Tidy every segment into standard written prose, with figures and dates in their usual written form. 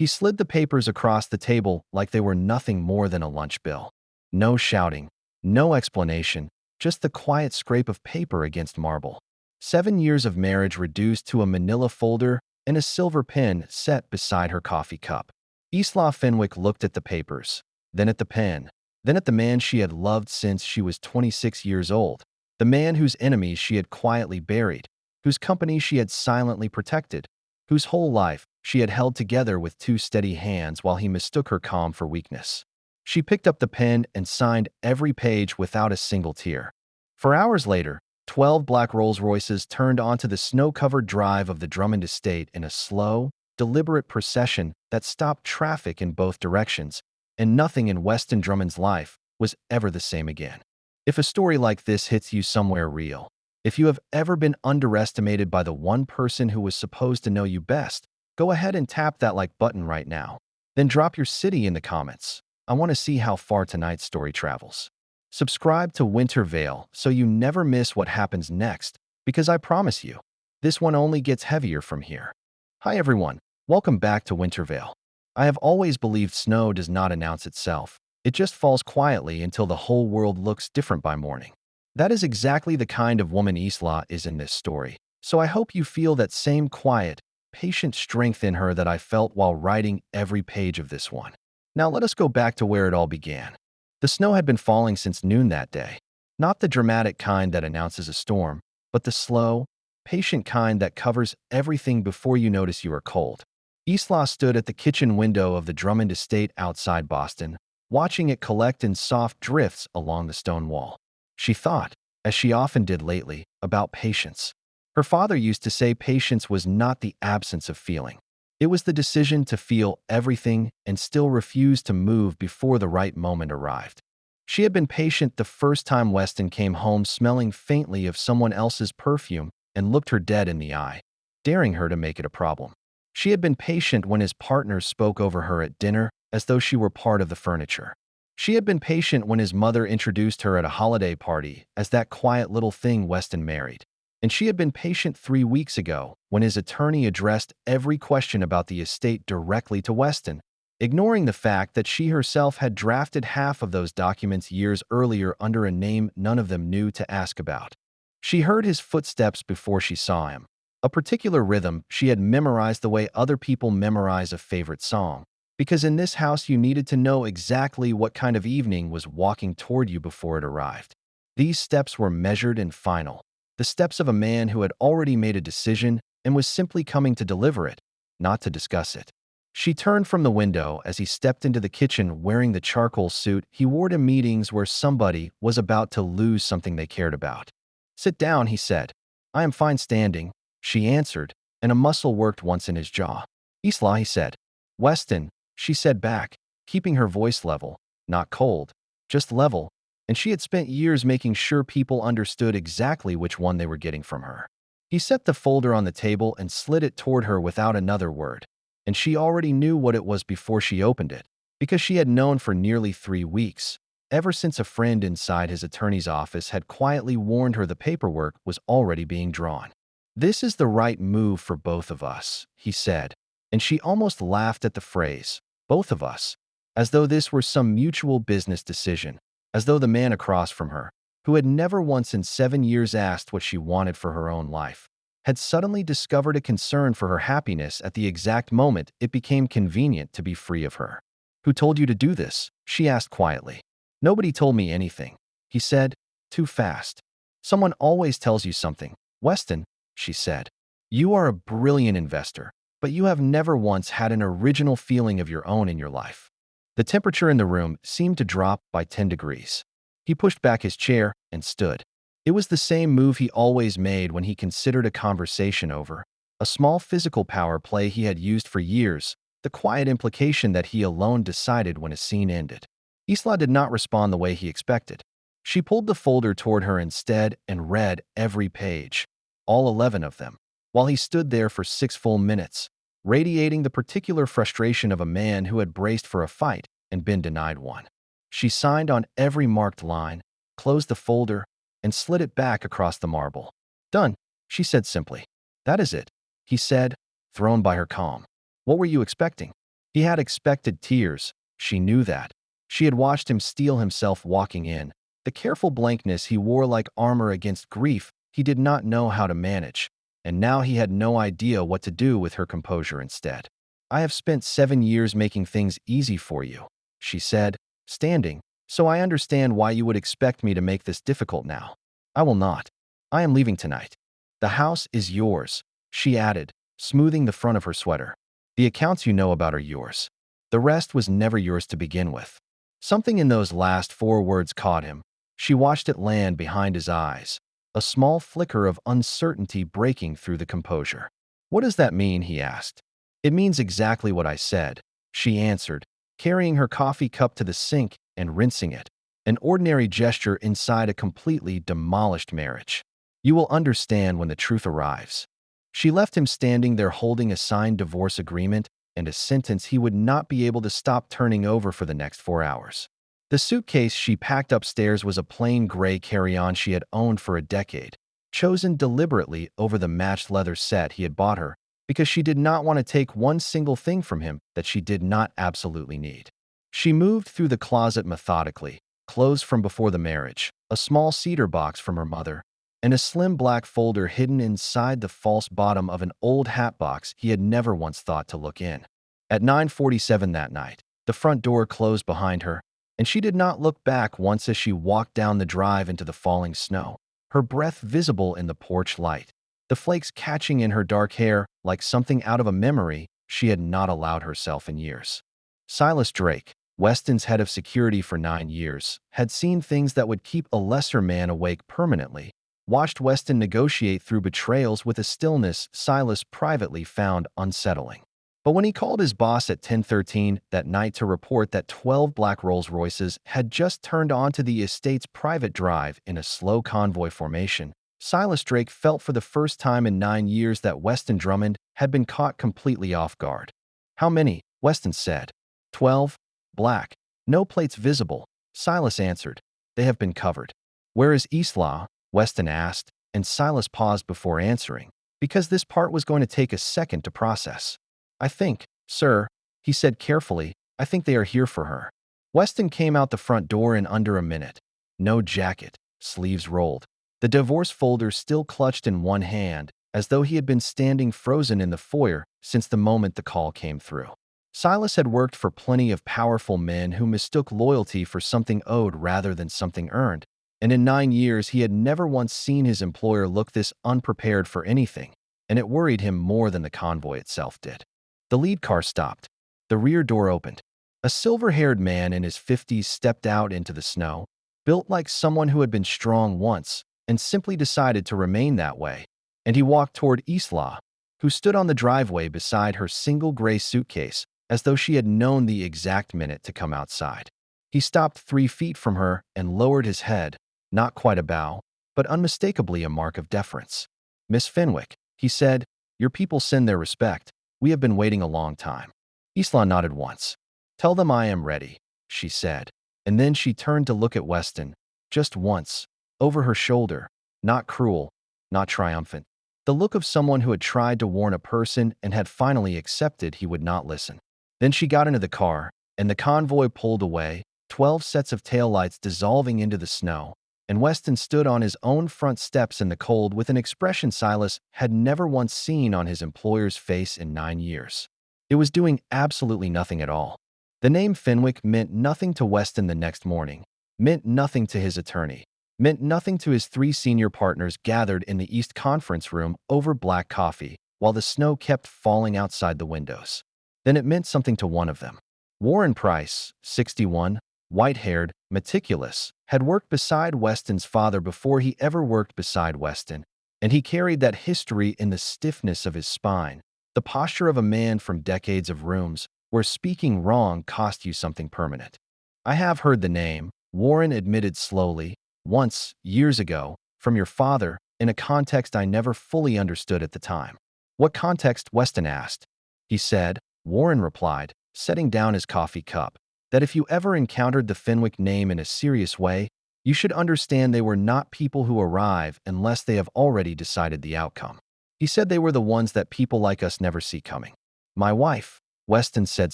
He slid the papers across the table like they were nothing more than a lunch bill. No shouting, no explanation, just the quiet scrape of paper against marble. 7 years of marriage reduced to a manila folder and a silver pen set beside her coffee cup. Isla Fenwick looked at the papers, then at the pen, then at the man she had loved since she was 26 years old, the man whose enemies she had quietly buried, whose company she had silently protected, whose whole life she had held together with two steady hands while he mistook her calm for weakness. She picked up the pen and signed every page without a single tear. For hours later, 12 black Rolls-Royces turned onto the snow-covered drive of the Drummond estate in a slow, deliberate procession that stopped traffic in both directions, and nothing in Weston Drummond's life was ever the same again. If a story like this hits you somewhere real, if you have ever been underestimated by the one person who was supposed to know you best, go ahead and tap that like button right now. Then drop your city in the comments. I want to see how far tonight's story travels. Subscribe to Winter Veil so you never miss what happens next, because I promise you, this one only gets heavier from here. Hi everyone, welcome back to Winter Veil. I have always believed snow does not announce itself. It just falls quietly until the whole world looks different by morning. That is exactly the kind of woman Isla is in this story, so I hope you feel that same quiet, patient strength in her that I felt while writing every page of this one. Now let us go back to where it all began. The snow had been falling since noon that day. Not the dramatic kind that announces a storm, but the slow, patient kind that covers everything before you notice you are cold. Isla stood at the kitchen window of the Drummond estate outside Boston, watching it collect in soft drifts along the stone wall. She thought, as she often did lately, about patience. Her father used to say patience was not the absence of feeling. It was the decision to feel everything and still refuse to move before the right moment arrived. She had been patient the first time Weston came home smelling faintly of someone else's perfume and looked her dead in the eye, daring her to make it a problem. She had been patient when his partners spoke over her at dinner as though she were part of the furniture. She had been patient when his mother introduced her at a holiday party as that quiet little thing Weston married. And she had been patient 3 weeks ago when his attorney addressed every question about the estate directly to Weston, ignoring the fact that she herself had drafted half of those documents years earlier under a name none of them knew to ask about. She heard his footsteps before she saw him, a particular rhythm she had memorized the way other people memorize a favorite song, because in this house you needed to know exactly what kind of evening was walking toward you before it arrived. These steps were measured and final. The steps of a man who had already made a decision and was simply coming to deliver it, not to discuss it. She turned from the window as he stepped into the kitchen wearing the charcoal suit he wore to meetings where somebody was about to lose something they cared about. "Sit down," he said. "I am fine standing," she answered, and a muscle worked once in his jaw. "Isla," he said. "Weston," she said back, keeping her voice level, not cold, just level, and she had spent years making sure people understood exactly which one they were getting from her. He set the folder on the table and slid it toward her without another word, and she already knew what it was before she opened it, because she had known for nearly 3 weeks, ever since a friend inside his attorney's office had quietly warned her the paperwork was already being drawn. "This is the right move for both of us," he said, and she almost laughed at the phrase, "both of us," as though this were some mutual business decision. As though the man across from her, who had never once in 7 years asked what she wanted for her own life, had suddenly discovered a concern for her happiness at the exact moment it became convenient to be free of her. "Who told you to do this?" she asked quietly. "Nobody told me anything," he said, too fast. "Someone always tells you something, Weston," she said. "You are a brilliant investor, but you have never once had an original feeling of your own in your life." The temperature in the room seemed to drop by 10 degrees. He pushed back his chair and stood. It was the same move he always made when he considered a conversation over, a small physical power play he had used for years, the quiet implication that he alone decided when a scene ended. Isla did not respond the way he expected. She pulled the folder toward her instead and read every page, all 11 of them, while he stood there for 6 full minutes, radiating the particular frustration of a man who had braced for a fight and been denied one. She signed on every marked line, closed the folder, and slid it back across the marble. "Done," she said simply. "That is it," he said, thrown by her calm. "What were you expecting?" He had expected tears. She knew that. She had watched him steel himself walking in. The careful blankness he wore like armor against grief he did not know how to manage, and now he had no idea what to do with her composure instead. I have spent 7 years making things easy for you, she said, standing, so I understand why you would expect me to make this difficult now. I will not. I am leaving tonight. The house is yours, she added, smoothing the front of her sweater. The accounts you know about are yours. The rest was never yours to begin with. Something in those last 4 words caught him. She watched it land behind his eyes, a small flicker of uncertainty breaking through the composure. What does that mean? He asked. It means exactly what I said, she answered, carrying her coffee cup to the sink and rinsing it, an ordinary gesture inside a completely demolished marriage. You will understand when the truth arrives. She left him standing there holding a signed divorce agreement and a sentence he would not be able to stop turning over for the next 4 hours. The suitcase she packed upstairs was a plain gray carry-on she had owned for a decade, chosen deliberately over the matched leather set he had bought her because she did not want to take one single thing from him that she did not absolutely need. She moved through the closet methodically, clothes from before the marriage, a small cedar box from her mother, and a slim black folder hidden inside the false bottom of an old hat box he had never once thought to look in. At 9:47 that night, the front door closed behind her, and she did not look back once as she walked down the drive into the falling snow, her breath visible in the porch light, the flakes catching in her dark hair like something out of a memory she had not allowed herself in years. Silas Drake, Weston's head of security for 9 years, had seen things that would keep a lesser man awake permanently, watched Weston negotiate through betrayals with a stillness Silas privately found unsettling. But when he called his boss at 10:13 that night to report that 12 black Rolls-Royces had just turned onto the estate's private drive in a slow convoy formation, Silas Drake felt for the first time in 9 years that Weston Drummond had been caught completely off guard. How many? Weston said. 12. Black. No plates visible, Silas answered. They have been covered. Where is Isla? Weston asked, and Silas paused before answering, because this part was going to take a second to process. I think, sir, he said carefully, I think they are here for her. Weston came out the front door in under a minute. No jacket, sleeves rolled. The divorce folder still clutched in one hand, as though he had been standing frozen in the foyer since the moment the call came through. Silas had worked for plenty of powerful men who mistook loyalty for something owed rather than something earned, and in 9 years he had never once seen his employer look this unprepared for anything, and it worried him more than the convoy itself did. The lead car stopped. The rear door opened. A silver-haired man in his 50s stepped out into the snow, built like someone who had been strong once and simply decided to remain that way, and he walked toward Isla, who stood on the driveway beside her single gray suitcase as though she had known the exact minute to come outside. He stopped 3 feet from her and lowered his head, not quite a bow, but unmistakably a mark of deference. Miss Fenwick, he said, your people send their respect. We have been waiting a long time. Isla nodded once. Tell them I am ready, she said, and then she turned to look at Weston, just once, over her shoulder, not cruel, not triumphant. The look of someone who had tried to warn a person and had finally accepted he would not listen. Then she got into the car, and the convoy pulled away, 12 sets of taillights dissolving into the snow, and Weston stood on his own front steps in the cold with an expression Silas had never once seen on his employer's face in 9 years. It was doing absolutely nothing at all. The name Fenwick meant nothing to Weston the next morning, meant nothing to his attorney, meant nothing to his 3 senior partners gathered in the East Conference Room over black coffee while the snow kept falling outside the windows. Then it meant something to one of them. Warren Price, 61, white-haired, meticulous, had worked beside Weston's father before he ever worked beside Weston, and he carried that history in the stiffness of his spine, the posture of a man from decades of rooms where speaking wrong cost you something permanent. I have heard the name, Warren admitted slowly, once, years ago, from your father, in a context I never fully understood at the time. What context? Weston asked. He said, Warren replied, setting down his coffee cup, that if you ever encountered the Fenwick name in a serious way, you should understand they were not people who arrive unless they have already decided the outcome. He said they were the ones that people like us never see coming. My wife, Weston said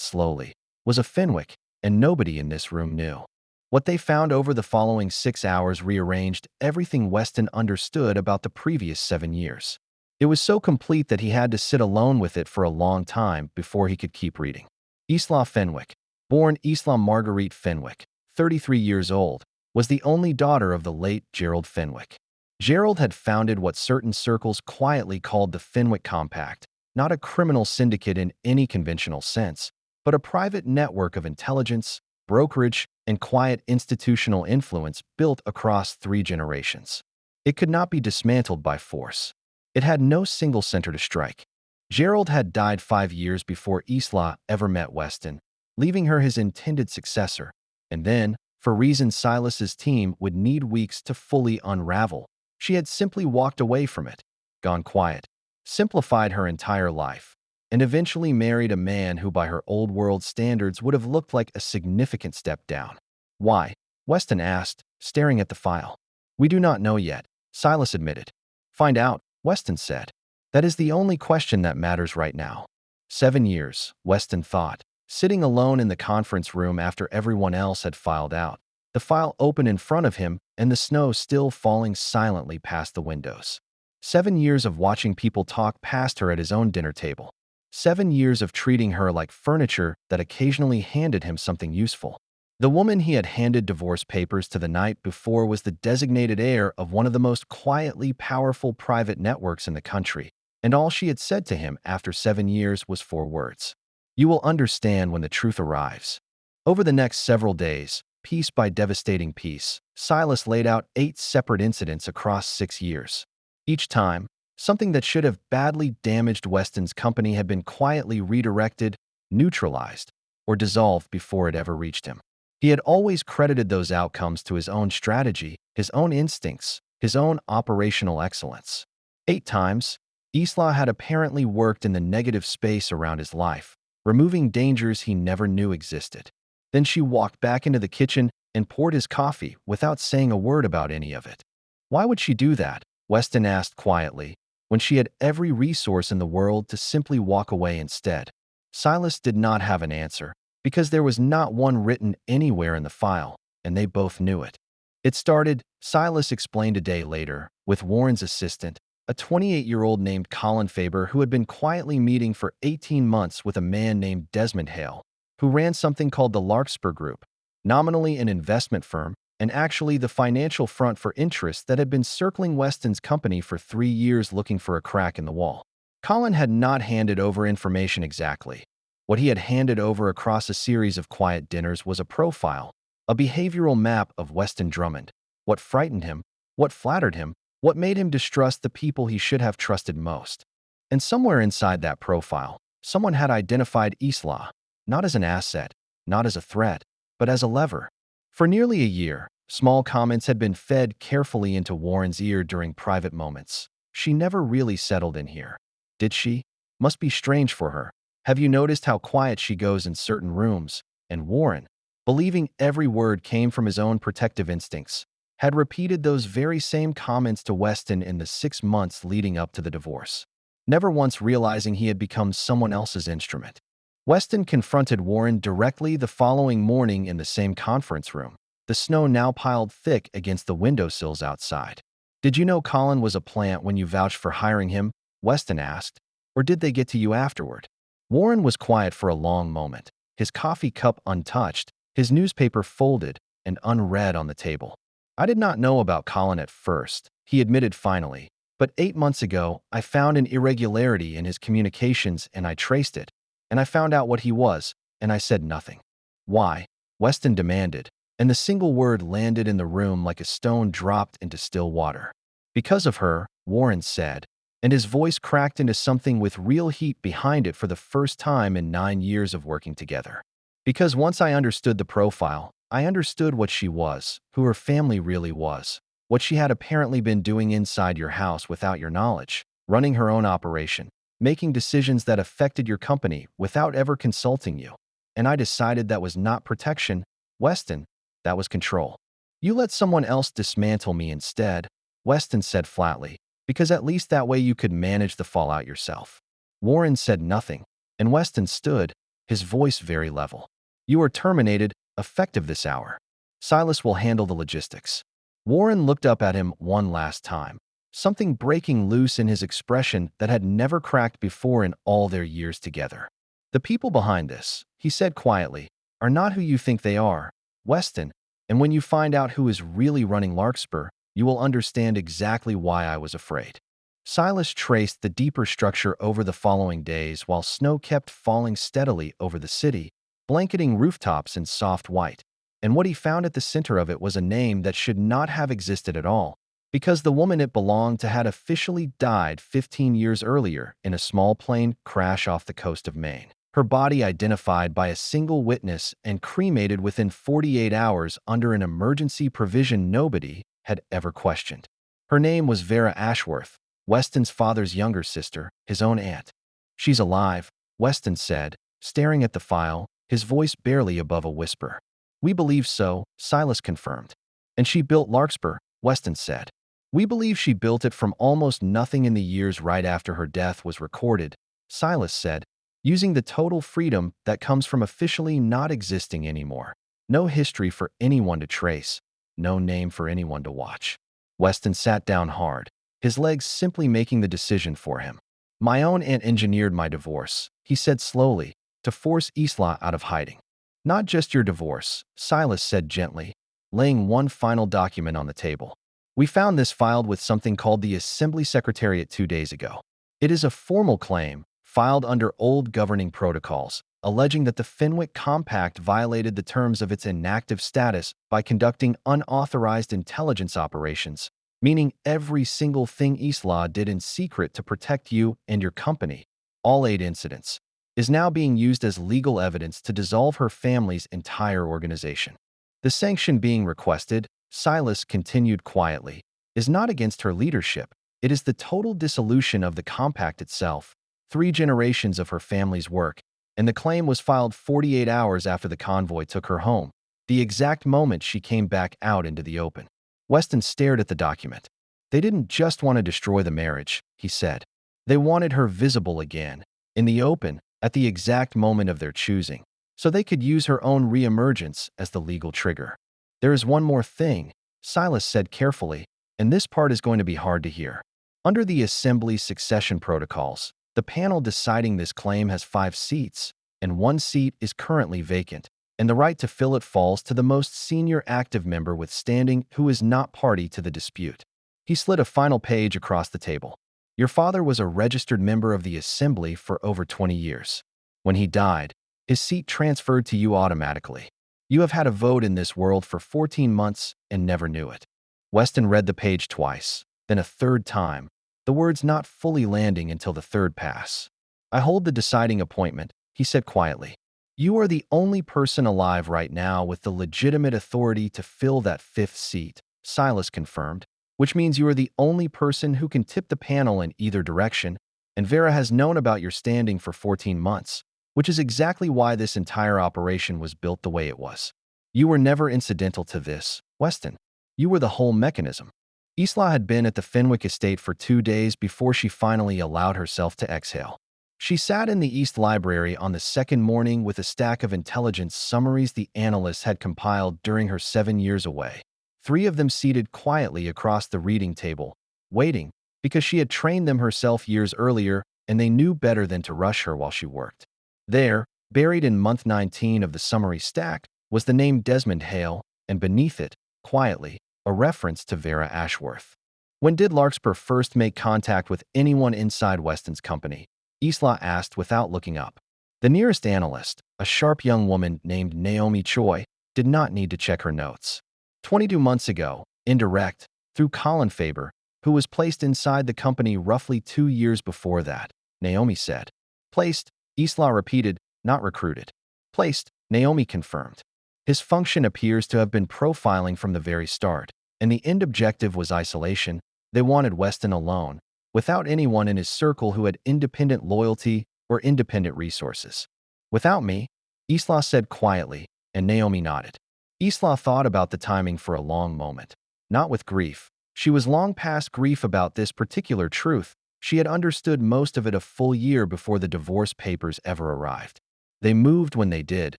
slowly, was a Fenwick, and nobody in this room knew. What they found over the following 6 hours rearranged everything Weston understood about the previous 7 years. It was so complete that he had to sit alone with it for a long time before he could keep reading. Isla Fenwick, born Isla Marguerite Fenwick, 33 years old, was the only daughter of the late Gerald Fenwick. Gerald had founded what certain circles quietly called the Fenwick Compact, not a criminal syndicate in any conventional sense, but a private network of intelligence, brokerage, and quiet institutional influence built across 3 generations. It could not be dismantled by force. It had no single center to strike. Gerald had died 5 years before Isla ever met Weston, leaving her his intended successor, and then, for reasons Silas's team would need weeks to fully unravel, she had simply walked away from it, gone quiet, simplified her entire life, and eventually married a man who by her old-world standards would have looked like a significant step down. Why? Weston asked, staring at the file. We do not know yet, Silas admitted. Find out, Weston said. That is the only question that matters right now. 7 years, Weston thought, sitting alone in the conference room after everyone else had filed out, the file open in front of him and the snow still falling silently past the windows. 7 years of watching people talk past her at his own dinner table. 7 years of treating her like furniture that occasionally handed him something useful. The woman he had handed divorce papers to the night before was the designated heir of one of the most quietly powerful private networks in the country, and all she had said to him after 7 years was 4 words. You will understand when the truth arrives. Over the next several days, piece by devastating piece, Silas laid out 8 separate incidents across 6 years. Each time, something that should have badly damaged Weston's company had been quietly redirected, neutralized, or dissolved before it ever reached him. He had always credited those outcomes to his own strategy, his own instincts, his own operational excellence. 8 times, Isla had apparently worked in the negative space around his life, removing dangers he never knew existed. Then she walked back into the kitchen and poured his coffee without saying a word about any of it. Why would she do that? Weston asked quietly, when she had every resource in the world to simply walk away instead. Silas did not have an answer, because there was not one written anywhere in the file, and they both knew it. It started, Silas explained a day later, with Warren's assistant, a 28-year-old named Colin Faber who had been quietly meeting for 18 months with a man named Desmond Hale, who ran something called the Larkspur Group, nominally an investment firm, and actually the financial front for interests that had been circling Weston's company for 3 years looking for a crack in the wall. Colin had not handed over information exactly. What he had handed over across a series of quiet dinners was a profile, a behavioral map of Weston Drummond, what frightened him, what flattered him, what made him distrust the people he should have trusted most. And somewhere inside that profile, someone had identified Isla, not as an asset, not as a threat, but as a lever. For nearly a year, small comments had been fed carefully into Warren's ear during private moments. She never really settled in here. Did she? Must be strange for her. Have you noticed how quiet she goes in certain rooms? And Warren, believing every word came from his own protective instincts, had repeated those very same comments to Weston in the 6 months leading up to the divorce, never once realizing he had become someone else's instrument. Weston confronted Warren directly the following morning in the same conference room, the snow now piled thick against the windowsills outside. Did you know Colin was a plant when you vouched for hiring him? Weston asked. Or did they get to you afterward? Warren was quiet for a long moment, his coffee cup untouched, his newspaper folded and unread on the table. I did not know about Colin at first, he admitted finally, but 8 months ago, I found an irregularity in his communications and I traced it, and I found out what he was, and I said nothing. Why? Weston demanded, and the single word landed in the room like a stone dropped into still water. Because of her, Warren said, and his voice cracked into something with real heat behind it for the first time in 9 years of working together. Because once I understood the profile, I understood what she was, who her family really was, what she had apparently been doing inside your house without your knowledge, running her own operation, making decisions that affected your company without ever consulting you. And I decided that was not protection, Weston, that was control. You let someone else dismantle me instead, Weston said flatly, because at least that way you could manage the fallout yourself. Warren said nothing, and Weston stood, his voice very level. "You are terminated, effective this hour. Silas will handle the logistics." Warren looked up at him one last time, something breaking loose in his expression that had never cracked before in all their years together. "The people behind this," he said quietly, "are not who you think they are, Weston, and when you find out who is really running Larkspur, you will understand exactly why I was afraid." Silas traced the deeper structure over the following days while snow kept falling steadily over the city, blanketing rooftops in soft white. And what he found at the center of it was a name that should not have existed at all, because the woman it belonged to had officially died 15 years earlier in a small plane crash off the coast of Maine. Her body identified by a single witness and cremated within 48 hours under an emergency provision nobody had ever questioned. Her name was Vera Ashworth, Weston's father's younger sister, his own aunt. "She's alive," Weston said, staring at the file, his voice barely above a whisper. "We believe so," Silas confirmed. "And she built Larkspur," Weston said. "We believe she built it from almost nothing in the years right after her death was recorded," Silas said, using the total freedom that comes from officially not existing anymore. No history for anyone to trace, no name for anyone to watch. Weston sat down hard, his legs simply making the decision for him. "My own aunt engineered my divorce," he said slowly, "to force Isla out of hiding." "Not just your divorce," Silas said gently, laying one final document on the table. "We found this filed with something called the Assembly Secretariat 2 days ago. It is a formal claim, filed under old governing protocols, alleging that the Fenwick Compact violated the terms of its inactive status by conducting unauthorized intelligence operations, meaning every single thing Isla did in secret to protect you and your company, all 8 incidents, is now being used as legal evidence to dissolve her family's entire organization. The sanction being requested," Silas continued quietly, "is not against her leadership. It is the total dissolution of the compact itself, 3 generations of her family's work, and the claim was filed 48 hours after the convoy took her home, the exact moment she came back out into the open." Weston stared at the document. "They didn't just want to destroy the marriage," he said. "They wanted her visible again, in the open, at the exact moment of their choosing, so they could use her own reemergence as the legal trigger. There is one more thing," Silas said carefully, "and this part is going to be hard to hear. Under the Assembly's succession protocols, the panel deciding this claim has 5 seats, and 1 seat is currently vacant, and the right to fill it falls to the most senior active member with standing who is not party to the dispute." He slid a final page across the table. "Your father was a registered member of the Assembly for over 20 years. When he died, his seat transferred to you automatically. You have had a vote in this world for 14 months and never knew it." Weston read the page twice, then a third time, the words not fully landing until the third pass. "I hold the deciding appointment," he said quietly. "You are the only person alive right now with the legitimate authority to fill that 5th seat," Silas confirmed, "which means you are the only person who can tip the panel in either direction, and Vera has known about your standing for 14 months, which is exactly why this entire operation was built the way it was. You were never incidental to this, Weston. You were the whole mechanism." Isla had been at the Fenwick estate for 2 days before she finally allowed herself to exhale. She sat in the East Library on the second morning with a stack of intelligence summaries the analysts had compiled during her 7 years away. 3 of them seated quietly across the reading table, waiting, because she had trained them herself years earlier and they knew better than to rush her while she worked. There, buried in month 19 of the summary stack, was the name Desmond Hale, and beneath it, quietly, a reference to Vera Ashworth. "When did Larkspur first make contact with anyone inside Weston's company?" Isla asked without looking up. The nearest analyst, a sharp young woman named Naomi Choi, did not need to check her notes. 22 months ago, indirect, through Colin Faber, who was placed inside the company roughly 2 years before that, Naomi said. "Placed," Isla repeated, "not recruited." "Placed," Naomi confirmed. "His function appears to have been profiling from the very start, and the end objective was isolation. They wanted Weston alone, without anyone in his circle who had independent loyalty or independent resources." "Without me," Isla said quietly, and Naomi nodded. Isla thought about the timing for a long moment. Not with grief. She was long past grief about this particular truth. She had understood most of it a full year before the divorce papers ever arrived. They moved when they did,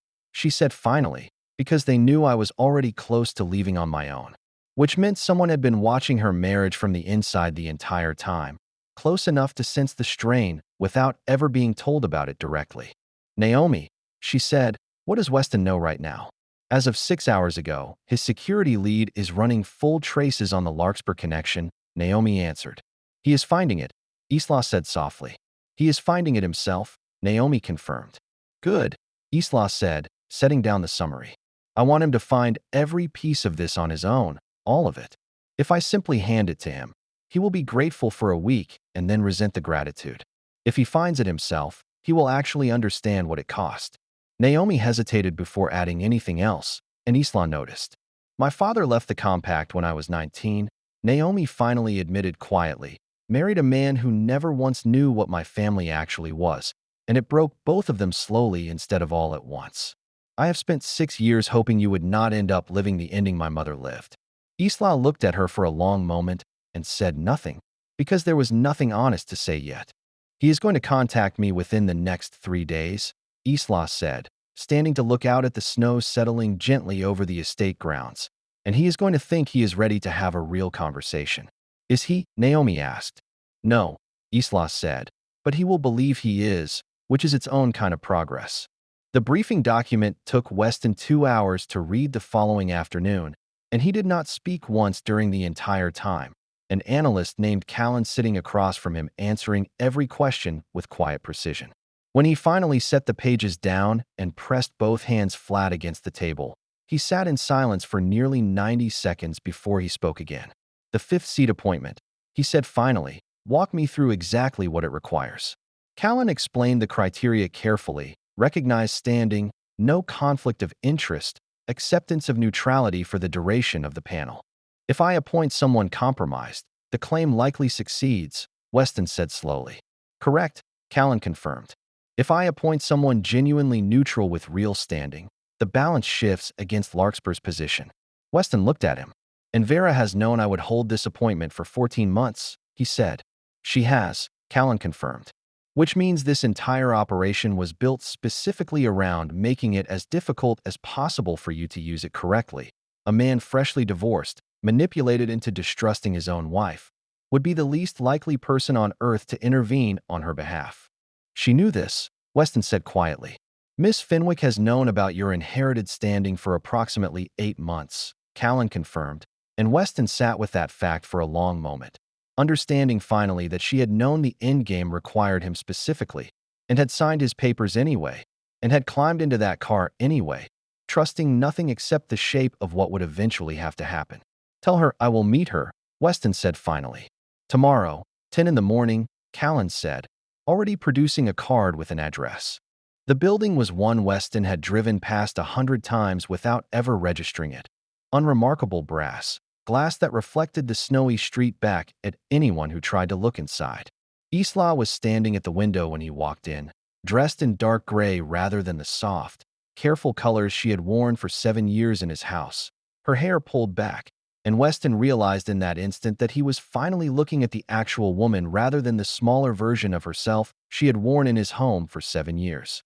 she said finally, because they knew I was already close to leaving on my own. Which meant someone had been watching her marriage from the inside the entire time, close enough to sense the strain without ever being told about it directly. Naomi, she said, what does Weston know right now? As of 6 hours ago, his security lead is running full traces on the Larkspur connection, Naomi answered. He is finding it, Isla said softly. He is finding it himself, Naomi confirmed. Good, Isla said, setting down the summary. I want him to find every piece of this on his own, all of it. If I simply hand it to him, he will be grateful for a week and then resent the gratitude. If he finds it himself, he will actually understand what it cost. Naomi hesitated before adding anything else, and Isla noticed. My father left the compact when I was 19, Naomi finally admitted quietly, married a man who never once knew what my family actually was, and it broke both of them slowly instead of all at once. I have spent 6 years hoping you would not end up living the ending my mother lived. Isla looked at her for a long moment and said nothing, because there was nothing honest to say yet. He is going to contact me within the next 3 days, Isla said, standing to look out at the snow settling gently over the estate grounds, and he is going to think he is ready to have a real conversation. Is he? Naomi asked. No, Isla said, but he will believe he is, which is its own kind of progress. The briefing document took Weston 2 hours to read the following afternoon, and he did not speak once during the entire time, an analyst named Callan sitting across from him answering every question with quiet precision. When he finally set the pages down and pressed both hands flat against the table, he sat in silence for nearly 90 seconds before he spoke again. The fifth seat appointment, he said finally, walk me through exactly what it requires. Callan explained the criteria carefully, recognized standing, no conflict of interest, acceptance of neutrality for the duration of the panel. If I appoint someone compromised, the claim likely succeeds, Weston said slowly. Correct, Callan confirmed. If I appoint someone genuinely neutral with real standing, the balance shifts against Larkspur's position. Weston looked at him. And Vera has known I would hold this appointment for 14 months, he said. She has, Callan confirmed. Which means this entire operation was built specifically around making it as difficult as possible for you to use it correctly. A man freshly divorced, manipulated into distrusting his own wife, would be the least likely person on earth to intervene on her behalf. She knew this, Weston said quietly. Miss Fenwick has known about your inherited standing for approximately 8 months, Callan confirmed, and Weston sat with that fact for a long moment, understanding finally that she had known the endgame required him specifically, and had signed his papers anyway, and had climbed into that car anyway, trusting nothing except the shape of what would eventually have to happen. Tell her I will meet her, Weston said finally. Tomorrow, 10 in the morning, Callan said, already producing a card with an address. The building was one Weston had driven past 100 times without ever registering it. Unremarkable brass, glass that reflected the snowy street back at anyone who tried to look inside. Isla was standing at the window when he walked in, dressed in dark gray rather than the soft, careful colors she had worn for 7 years in his house, her hair pulled back, and Weston realized in that instant that he was finally looking at the actual woman rather than the smaller version of herself she had worn in his home for 7 years.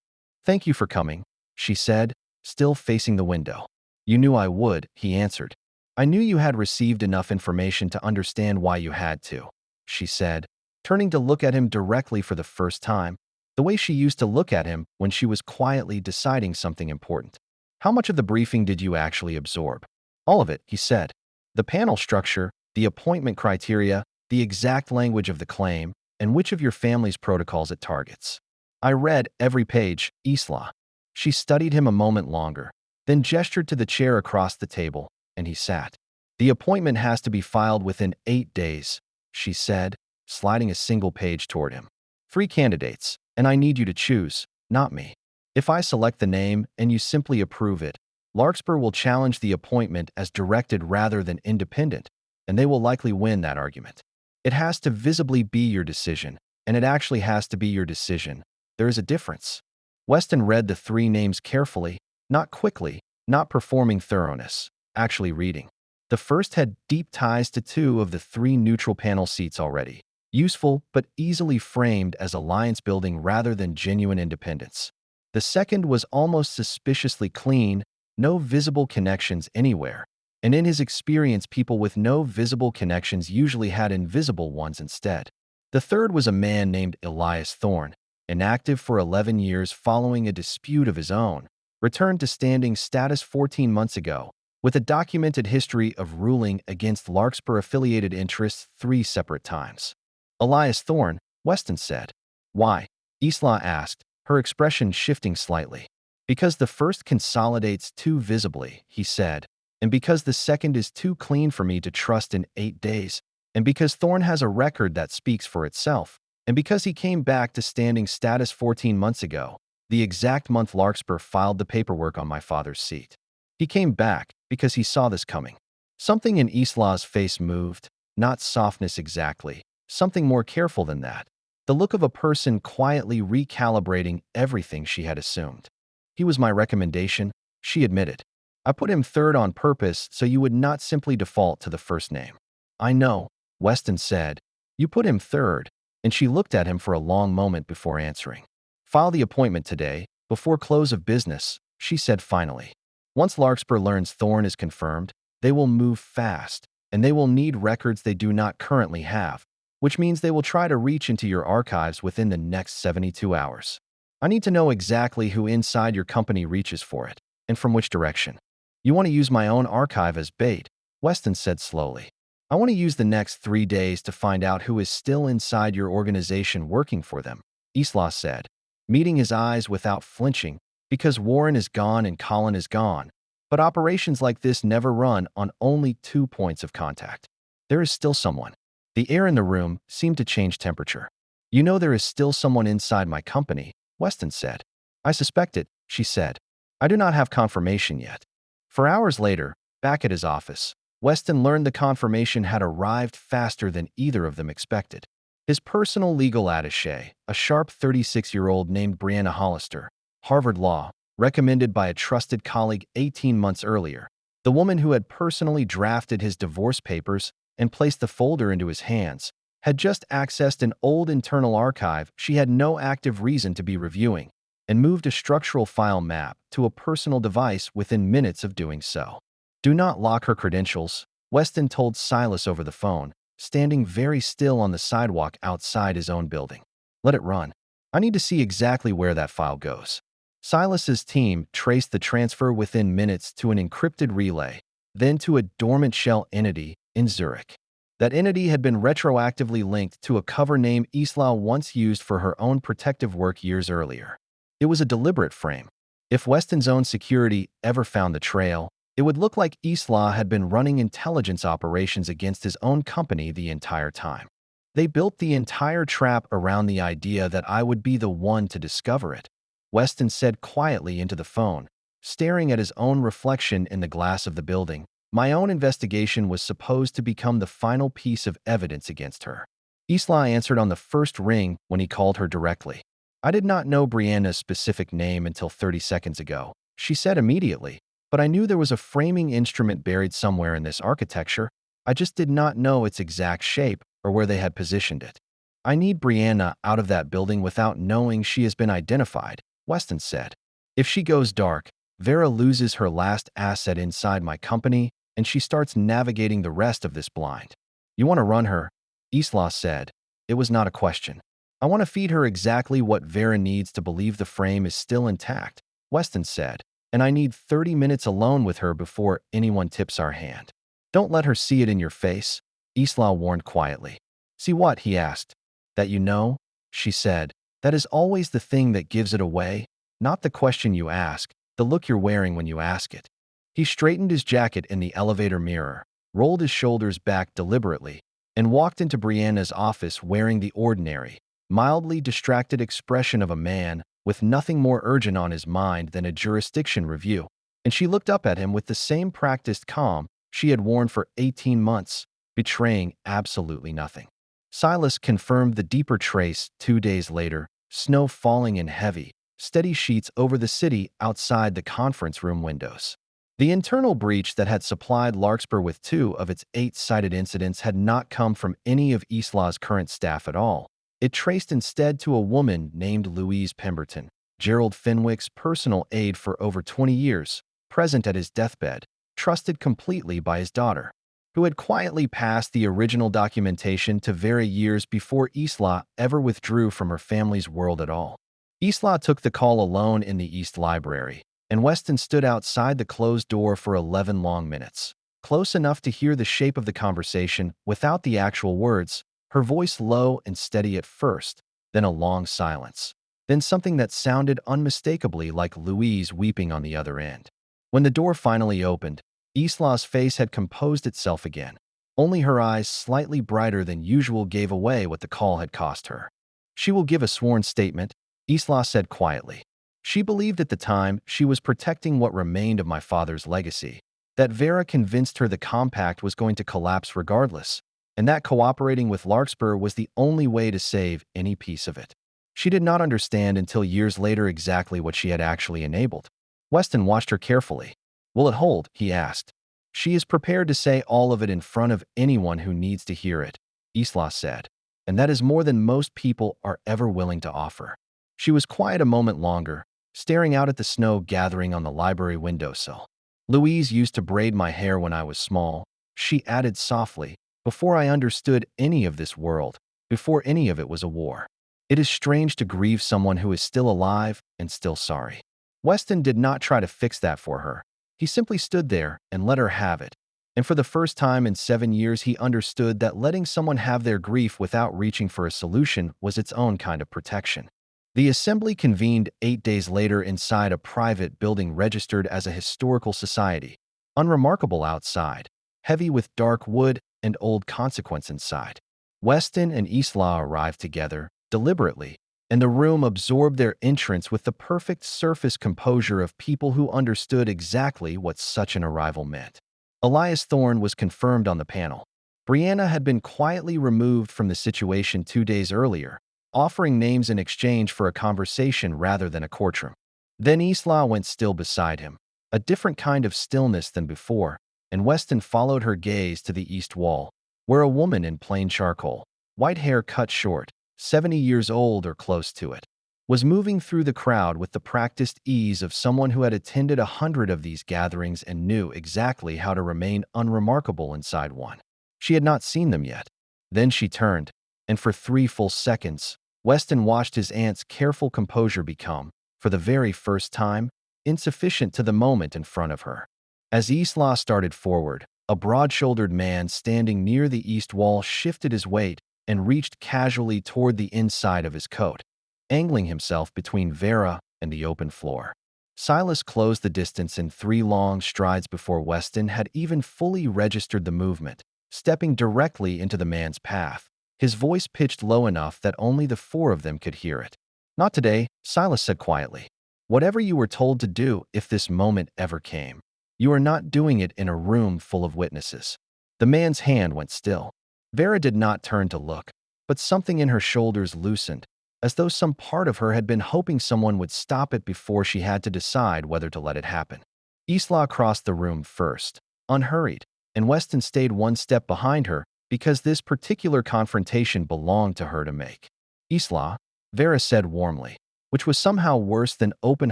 Thank you for coming, she said, still facing the window. You knew I would, he answered. I knew you had received enough information to understand why you had to, she said, turning to look at him directly for the first time, the way she used to look at him when she was quietly deciding something important. How much of the briefing did you actually absorb? All of it, he said. The panel structure, the appointment criteria, the exact language of the claim, and which of your family's protocols it targets. I read every page, Isla. She studied him a moment longer, then gestured to the chair across the table, and he sat. The appointment has to be filed within 8 days, she said, sliding a single page toward him. 3 candidates, and I need you to choose, not me. If I select the name and you simply approve it, Larkspur will challenge the appointment as directed rather than independent, and they will likely win that argument. It has to visibly be your decision, and it actually has to be your decision. There is a difference. Weston read the 3 names carefully, not quickly, not performing thoroughness, actually reading. The first had deep ties to 2 of the 3 neutral panel seats already, useful but easily framed as alliance building rather than genuine independence. The second was almost suspiciously clean, no visible connections anywhere. And in his experience, people with no visible connections usually had invisible ones instead. The third was a man named Elias Thorne, inactive for 11 years following a dispute of his own, returned to standing status 14 months ago, with a documented history of ruling against Larkspur-affiliated interests 3 separate times. Elias Thorne, Weston said. Why? Isla asked, her expression shifting slightly. Because the first consolidates too visibly, he said, and because the second is too clean for me to trust in 8 days, and because Thorne has a record that speaks for itself, and because he came back to standing status 14 months ago, the exact month Larkspur filed the paperwork on my father's seat. He came back because he saw this coming. Something in Isla's face moved, not softness exactly, something more careful than that. The look of a person quietly recalibrating everything she had assumed. He was my recommendation, she admitted. I put him third on purpose so you would not simply default to the first name. I know, Weston said. You put him third, and she looked at him for a long moment before answering. File the appointment today, before close of business, she said finally. Once Larkspur learns Thorne is confirmed, they will move fast, and they will need records they do not currently have, which means they will try to reach into your archives within the next 72 hours. I need to know exactly who inside your company reaches for it, and from which direction. You want to use my own archive as bait, Weston said slowly. I want to use the next 3 days to find out who is still inside your organization working for them, Isla said, meeting his eyes without flinching, because Warren is gone and Colin is gone. But operations like this never run on only 2 points of contact. There is still someone. The air in the room seemed to change temperature. You know there is still someone inside my company, Weston said. I suspect it, she said. I do not have confirmation yet. For hours later, back at his office, Weston learned the confirmation had arrived faster than either of them expected. His personal legal attaché, a sharp 36-year-old named Brianna Hollister, Harvard Law, recommended by a trusted colleague 18 months earlier, the woman who had personally drafted his divorce papers and placed the folder into his hands, had just accessed an old internal archive she had no active reason to be reviewing, and moved a structural file map to a personal device within minutes of doing so. Do not lock her credentials, Weston told Silas over the phone, standing very still on the sidewalk outside his own building. Let it run. I need to see exactly where that file goes. Silas's team traced the transfer within minutes to an encrypted relay, then to a dormant shell entity in Zurich. That entity had been retroactively linked to a cover name Isla once used for her own protective work years earlier. It was a deliberate frame. If Weston's own security ever found the trail, it would look like Isla had been running intelligence operations against his own company the entire time. They built the entire trap around the idea that I would be the one to discover it, Weston said quietly into the phone, staring at his own reflection in the glass of the building. My own investigation was supposed to become the final piece of evidence against her. Isla answered on the first ring when he called her directly. I did not know Brianna's specific name until 30 seconds ago, she said immediately, but I knew there was a framing instrument buried somewhere in this architecture. I just did not know its exact shape or where they had positioned it. I need Brianna out of that building without knowing she has been identified, Weston said. If she goes dark, Vera loses her last asset inside my company, and she starts navigating the rest of this blind. You want to run her? Isla said. It was not a question. I want to feed her exactly what Vera needs to believe the frame is still intact, Weston said, and I need 30 minutes alone with her before anyone tips our hand. Don't let her see it in your face, Isla warned quietly. See what? He asked. That you know, she said. That is always the thing that gives it away, not the question you ask, the look you're wearing when you ask it. He straightened his jacket in the elevator mirror, rolled his shoulders back deliberately, and walked into Brianna's office wearing the ordinary, mildly distracted expression of a man with nothing more urgent on his mind than a jurisdiction review, and she looked up at him with the same practiced calm she had worn for 18 months, betraying absolutely nothing. Silas confirmed the deeper trace 2 days later, snow falling in heavy, steady sheets over the city outside the conference room windows. The internal breach that had supplied Larkspur with 2 of its 8 cited incidents had not come from any of Isla's current staff at all. It traced instead to a woman named Louise Pemberton, Gerald Fenwick's personal aide for over 20 years, present at his deathbed, trusted completely by his daughter, who had quietly passed the original documentation to Vera years before Isla ever withdrew from her family's world at all. Isla took the call alone in the East Library, and Weston stood outside the closed door for 11 long minutes, close enough to hear the shape of the conversation without the actual words, her voice low and steady at first, then a long silence, then something that sounded unmistakably like Louise weeping on the other end. When the door finally opened, Isla's face had composed itself again. Only her eyes, slightly brighter than usual, gave away what the call had cost her. "She will give a sworn statement," Isla said quietly. She believed at the time she was protecting what remained of my father's legacy, that Vera convinced her the compact was going to collapse regardless, and that cooperating with Larkspur was the only way to save any piece of it. She did not understand until years later exactly what she had actually enabled. Weston watched her carefully. "Will it hold?" he asked. "She is prepared to say all of it in front of anyone who needs to hear it," Isla said, "and that is more than most people are ever willing to offer." She was quiet a moment longer, staring out at the snow gathering on the library windowsill. "Louise used to braid my hair when I was small," she added softly, "before I understood any of this world, before any of it was a war. It is strange to grieve someone who is still alive and still sorry." Weston did not try to fix that for her. He simply stood there and let her have it. And for the first time in 7 years, he understood that letting someone have their grief without reaching for a solution was its own kind of protection. The assembly convened 8 days later inside a private building registered as a historical society. Unremarkable outside, heavy with dark wood and old consequence inside. Weston and Isla arrived together, deliberately, and the room absorbed their entrance with the perfect surface composure of people who understood exactly what such an arrival meant. Elias Thorne was confirmed on the panel. Brianna had been quietly removed from the situation 2 days earlier, offering names in exchange for a conversation rather than a courtroom. Then Isla went still beside him, a different kind of stillness than before, and Weston followed her gaze to the east wall, where a woman in plain charcoal, white hair cut short, 70 years old or close to it, was moving through the crowd with the practiced ease of someone who had attended 100 of these gatherings and knew exactly how to remain unremarkable inside one. She had not seen them yet. Then she turned, and for 3 full seconds, Weston watched his aunt's careful composure become, for the very first time, insufficient to the moment in front of her. As Isla started forward, a broad-shouldered man standing near the east wall shifted his weight and reached casually toward the inside of his coat, angling himself between Vera and the open floor. Silas closed the distance in 3 long strides before Weston had even fully registered the movement, stepping directly into the man's path, his voice pitched low enough that only the 4 of them could hear it. "Not today," Silas said quietly. "Whatever you were told to do if this moment ever came, you are not doing it in a room full of witnesses." The man's hand went still. Vera did not turn to look, but something in her shoulders loosened, as though some part of her had been hoping someone would stop it before she had to decide whether to let it happen. Isla crossed the room first, unhurried, and Weston stayed 1 step behind her because this particular confrontation belonged to her to make. "Isla," Vera said warmly, which was somehow worse than open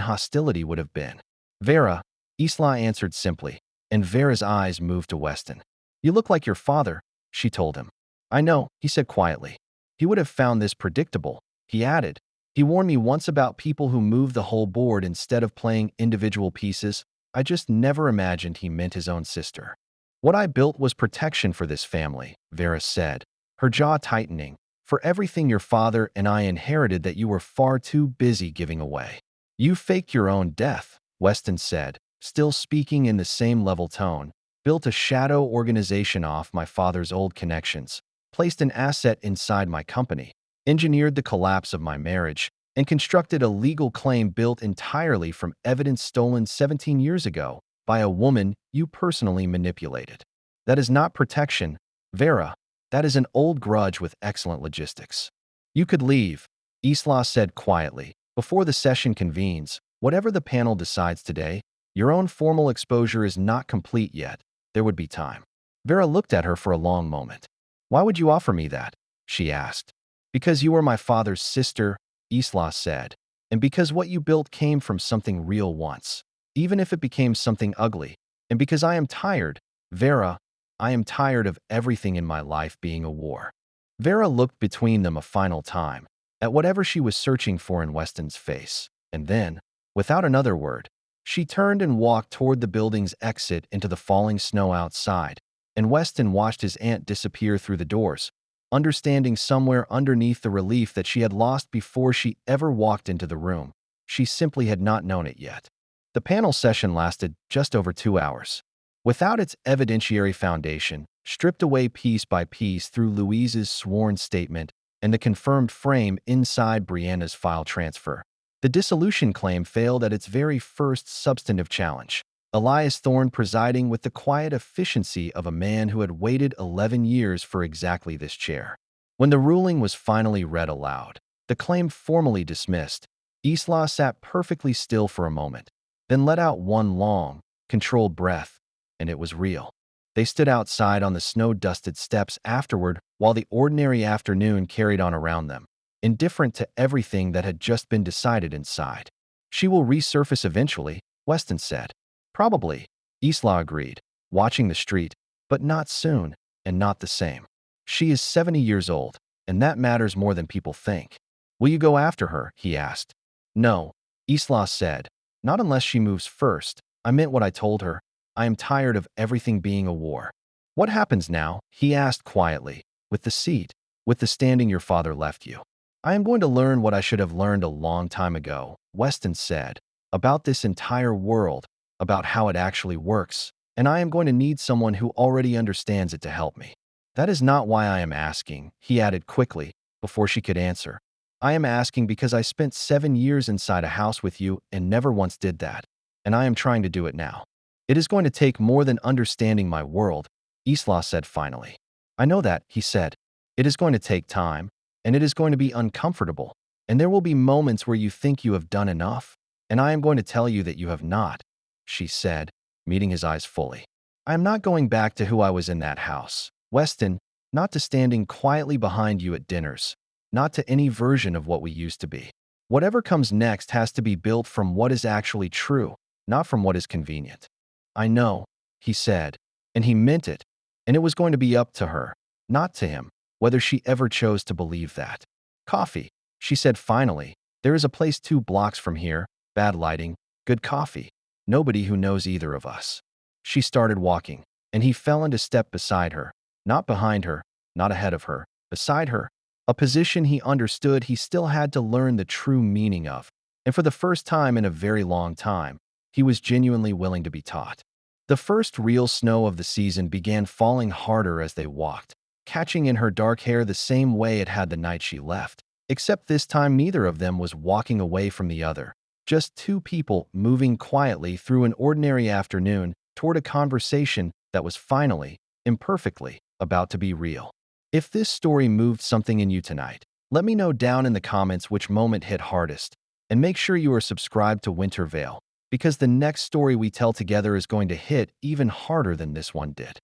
hostility would have been. "Vera," Isla answered simply, and Vera's eyes moved to Weston. "You look like your father," she told him. "I know," he said quietly. "He would have found this predictable," he added. "He warned me once about people who moved the whole board instead of playing individual pieces. I just never imagined he meant his own sister." "What I built was protection for this family," Vera said, her jaw tightening, "for everything your father and I inherited that you were far too busy giving away." "You faked your own death," Weston said, still speaking in the same level tone, "built a shadow organization off my father's old connections, placed an asset inside my company, engineered the collapse of my marriage, and constructed a legal claim built entirely from evidence stolen 17 years ago by a woman you personally manipulated. That is not protection, Vera. That is an old grudge with excellent logistics. You could leave," Isla said quietly, "before the session convenes. Whatever the panel decides today, your own formal exposure is not complete yet. There would be time." Vera looked at her for a long moment. "Why would you offer me that?" she asked. "Because you are my father's sister," Isla said, and because what you built came from something real once, even if it became something ugly, and because I am tired, Vera, I am tired of everything in my life being a war. Vera looked between them a final time, at whatever she was searching for in Weston's face, and then, without another word, she turned and walked toward the building's exit into the falling snow outside, and Weston watched his aunt disappear through the doors, understanding somewhere underneath the relief that she had lost before she ever walked into the room. She simply had not known it yet. The panel session lasted just over 2 hours. Without its evidentiary foundation, stripped away piece by piece through Louise's sworn statement and the confirmed frame inside Brianna's file transfer, the dissolution claim failed at its very first substantive challenge. Elias Thorne presiding with the quiet efficiency of a man who had waited 11 years for exactly this chair. When the ruling was finally read aloud, the claim formally dismissed, Isla sat perfectly still for a moment, then let out one long, controlled breath, and it was real. They stood outside on the snow-dusted steps afterward while the ordinary afternoon carried on around them, indifferent to everything that had just been decided inside. She will resurface eventually, Weston said. Probably, Isla agreed, watching the street, but not soon, and not the same. She is 70 years old, and that matters more than people think. Will you go after her? He asked. No, Isla said. Not unless she moves first. I meant what I told her. I am tired of everything being a war. What happens now? He asked quietly. With the seat, with the standing your father left you. I am going to learn what I should have learned a long time ago, Weston said, about this entire world, about how it actually works, and I am going to need someone who already understands it to help me. That is not why I am asking, he added quickly, before she could answer. I am asking because I spent 7 years inside a house with you and never once did that, and I am trying to do it now. It is going to take more than understanding my world, Isla said finally. I know that, he said. It is going to take time, and it is going to be uncomfortable, and there will be moments where you think you have done enough, and I am going to tell you that you have not, she said, meeting his eyes fully. I am not going back to who I was in that house, Weston, not to standing quietly behind you at dinners, not to any version of what we used to be. Whatever comes next has to be built from what is actually true, not from what is convenient. I know, he said, and he meant it, and it was going to be up to her, not to him, whether she ever chose to believe that. Coffee, she said finally. There is a place 2 blocks from here, bad lighting, good coffee. Nobody who knows either of us. She started walking, and he fell into step beside her, not behind her, not ahead of her, beside her, a position he understood he still had to learn the true meaning of, and for the first time in a very long time, he was genuinely willing to be taught. The first real snow of the season began falling harder as they walked, catching in her dark hair the same way it had the night she left, except this time neither of them was walking away from the other. Just 2 people moving quietly through an ordinary afternoon toward a conversation that was finally, imperfectly, about to be real. If this story moved something in you tonight, let me know down in the comments which moment hit hardest, and make sure you are subscribed to Winter Veil, because the next story we tell together is going to hit even harder than this one did.